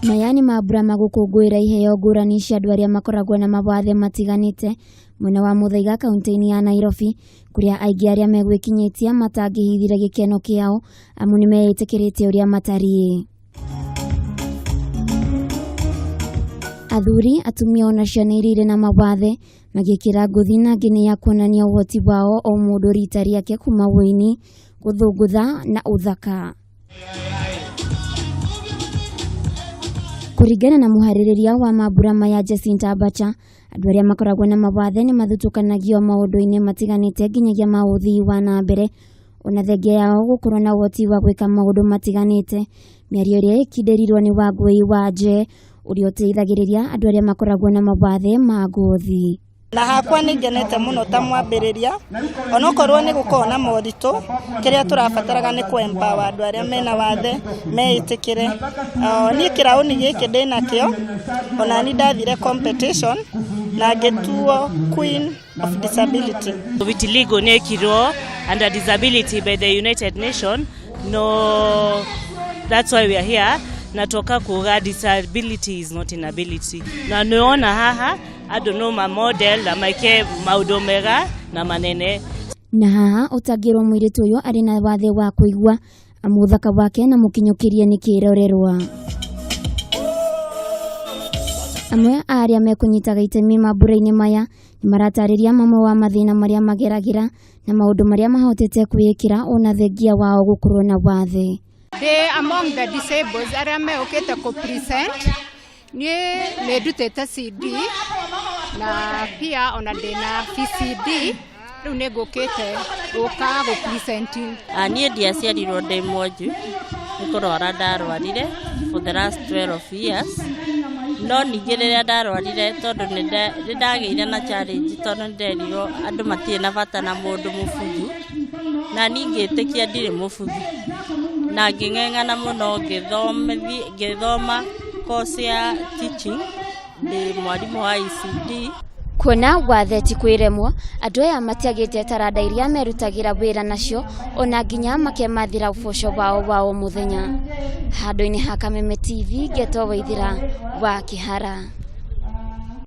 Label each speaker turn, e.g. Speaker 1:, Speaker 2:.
Speaker 1: Mayani mabura magukungwira iheo ngurani cia andu aria makoragwo na mawathe matiganite mwena wa Muthaiga kaunti-ini ya Nairobi, kuria aingi aria megwikinyitia matangihithire gikeno kiao amu ni meetikirite uria matari. Athuri, atumia ona ciana irire na mawathe magikira nguthi na ngini ya kuonania uhoti wao o mundu rita riake kuma wini guthungutha na uthaka. Kuringana na muhaririria wa mabura maya Jacinta Abacha, andu aria makoragwo na mawathe ni mathutukanagio maundu-ini matiganite nginyagia ma uthii wa na mbere ona thengia yao gukorwo na uhoti wa gwika maundu matiganite. Miario iria ikinderirwo ni Wangui wa Je uria uteithagiriria andu aria makoragwo na mawathe ma ngothi.
Speaker 2: Na hakwa ni ngenete muno ta mwambiriria onokorwo ni gukorwo na moritu kiria turabataraga ni empower andu aria mena wathe meitikire. Ni kirauni giki ndina kio ona ni ndathire competition na ngetuo Queen of Disability.
Speaker 3: Vitiligo ni kiro under disability by the United Nations. No, that's why we are here. Natoka kuga disability is not inability. Na niona haha I don't know my model na maike maudomega na manene.
Speaker 1: Na haha utagirwo mwiritu uyu ari na wathe wa kuigua amuthaka wake na mukinyukirie ni kirorerwa. Amwe aria mekunyitaga itemi mabura-ini maya ni maratariria mamwe wa mathina maria mageragira na maundu maria mahotete kwiyikira ona thengia wao gukorwo na wathe.
Speaker 4: They among the disabled aria meukite ku present ni medutete CD na pia ona ndina VCD riu ni ngukite guka gu presenting.
Speaker 5: Ani ndia ciarirwo ndi mwanju nikurora ndarwarire for the last 12 years. No ningĩ rĩrĩa ndarwarire tondu nĩndagĩire na challenge tondu nderirwo andu matirĩ na bata na mũndũ mũbuthu na ningĩtĩkia ndirĩ mũbuthu na ngĩng'eng'ana mũno ngĩthoma course ya teaching ndi mwarimu wa ICD.
Speaker 1: Kuona wathe ti kwiremwo andu aya matiagite taranda iria merutagira wira nacio ona nginya makemathira uboco wao muthenya. Handu-ini ha Kameme TV Geto Waithira wa Kihara.